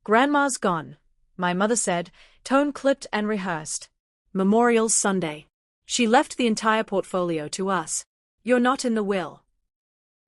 Grandma's gone, my mother said, tone clipped and rehearsed. Memorial's Sunday. She left the entire portfolio to us. You're not in the will.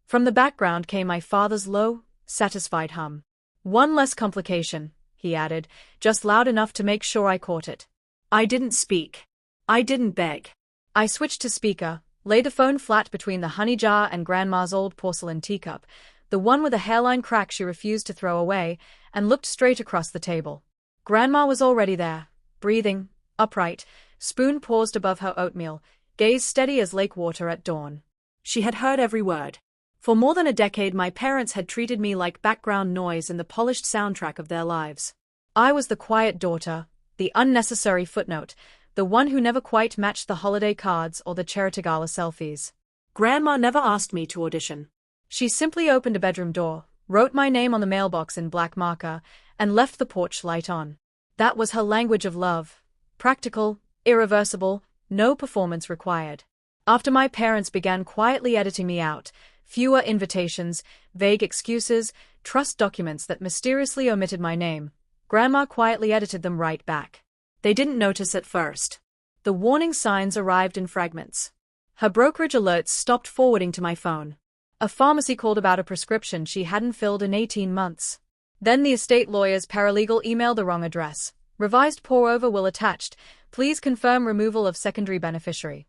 From the background came my father's low, satisfied hum. One less complication, he added, just loud enough to make sure I caught it. I didn't speak. I didn't beg. I switched to speaker, laid the phone flat between the honey jar and Grandma's old porcelain teacup, the one with a hairline crack she refused to throw away, and looked straight across the table. Grandma was already there, breathing, upright, spoon paused above her oatmeal, gaze steady as lake water at dawn. She had heard every word. For more than a decade my parents had treated me like background noise in the polished soundtrack of their lives. I was the quiet daughter, the unnecessary footnote, the one who never quite matched the holiday cards or the charity gala selfies. Grandma never asked me to audition. She simply opened a bedroom door, wrote my name on the mailbox in black marker, and left the porch light on. That was her language of love. Practical, irreversible, no performance required. After my parents began quietly editing me out, fewer invitations, vague excuses, trust documents that mysteriously omitted my name, Grandma quietly edited them right back. They didn't notice at first. The warning signs arrived in fragments. Her brokerage alerts stopped forwarding to my phone. A pharmacy called about a prescription she hadn't filled in 18 months. Then the estate lawyer's paralegal emailed the wrong address. Revised pour-over will attached. Please confirm removal of secondary beneficiary.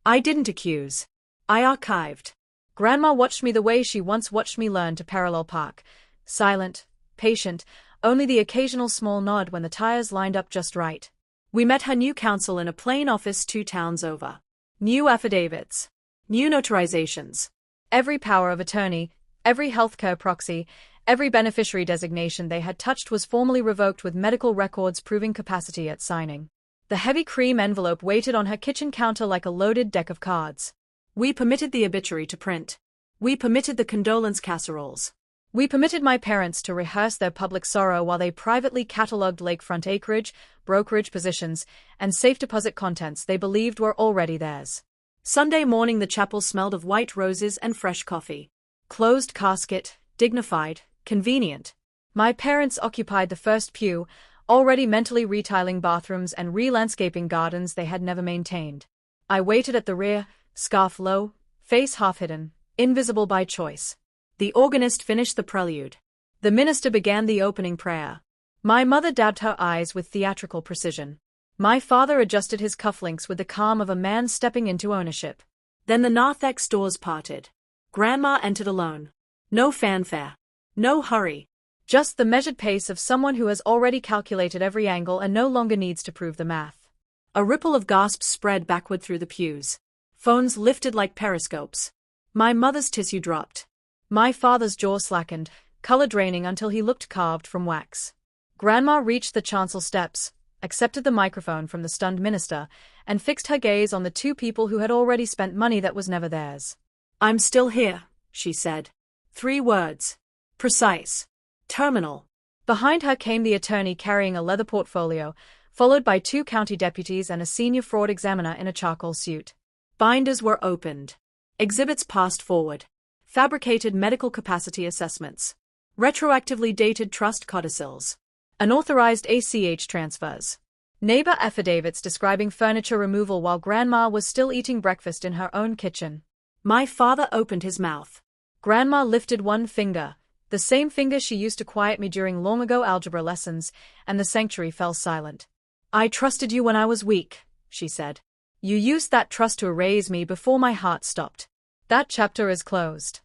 I didn't accuse. I archived. Grandma watched me the way she once watched me learn to parallel park. Silent, patient, only the occasional small nod when the tires lined up just right. We met her new counsel in a plain office 2 towns over. New affidavits. New notarizations. Every power of attorney, every healthcare proxy, every beneficiary designation they had touched was formally revoked with medical records proving capacity at signing. The heavy cream envelope waited on her kitchen counter like a loaded deck of cards. We permitted the obituary to print. We permitted the condolence casseroles. We permitted my parents to rehearse their public sorrow while they privately catalogued lakefront acreage, brokerage positions, and safe deposit contents they believed were already theirs. Sunday morning the chapel smelled of white roses and fresh coffee. Closed casket, dignified, convenient. My parents occupied the first pew, already mentally retiling bathrooms and re-landscaping gardens they had never maintained. I waited at the rear, scarf low, face half-hidden, invisible by choice. The organist finished the prelude. The minister began the opening prayer. My mother dabbed her eyes with theatrical precision. My father adjusted his cufflinks with the calm of a man stepping into ownership. Then the narthex doors parted. Grandma entered alone. No fanfare. No hurry. Just the measured pace of someone who has already calculated every angle and no longer needs to prove the math. A ripple of gasps spread backward through the pews. Phones lifted like periscopes. My mother's tissue dropped. My father's jaw slackened, color draining until he looked carved from wax. Grandma reached the chancel steps, accepted the microphone from the stunned minister, and fixed her gaze on the 2 people who had already spent money that was never theirs. I'm still here, she said. 3 words. Precise. Terminal. Behind her came the attorney carrying a leather portfolio, followed by 2 county deputies and a senior fraud examiner in a charcoal suit. Binders were opened. Exhibits passed forward. Fabricated medical capacity assessments. Retroactively dated trust codicils. Unauthorized ACH transfers. Neighbor affidavits describing furniture removal while Grandma was still eating breakfast in her own kitchen. My father opened his mouth. Grandma lifted one finger, the same finger she used to quiet me during long-ago algebra lessons, and the sanctuary fell silent. I trusted you when I was weak, she said. You used that trust to erase me before my heart stopped. That chapter is closed.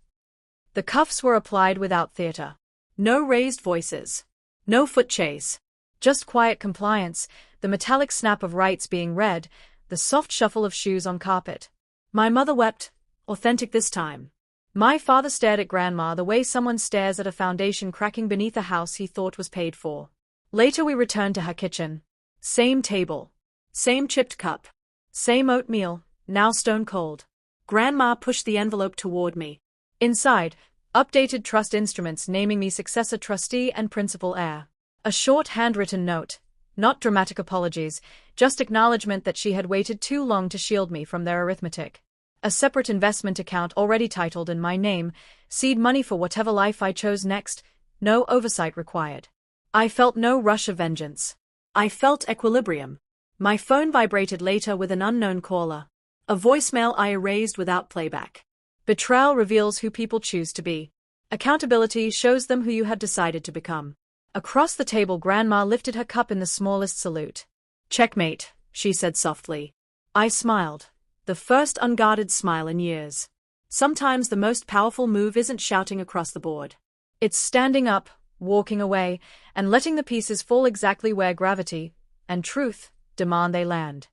The cuffs were applied without theater. No raised voices. No foot chase. Just quiet compliance, the metallic snap of rights being read, the soft shuffle of shoes on carpet. My mother wept, authentic this time. My father stared at Grandma the way someone stares at a foundation cracking beneath a house he thought was paid for. Later we returned to her kitchen. Same table. Same chipped cup. Same oatmeal, now stone cold. Grandma pushed the envelope toward me. Inside, updated trust instruments naming me successor trustee and principal heir. A short handwritten note. Not dramatic apologies, just acknowledgement that she had waited too long to shield me from their arithmetic. A separate investment account already titled in my name, seed money for whatever life I chose next, no oversight required. I felt no rush of vengeance. I felt equilibrium. My phone vibrated later with an unknown caller. A voicemail I erased without playback. Betrayal reveals who people choose to be. Accountability shows them who you had decided to become. Across the table, Grandma lifted her cup in the smallest salute. "Checkmate," she said softly. I smiled. The first unguarded smile in years. Sometimes the most powerful move isn't shouting across the board. It's standing up, walking away, and letting the pieces fall exactly where gravity and truth demand they land.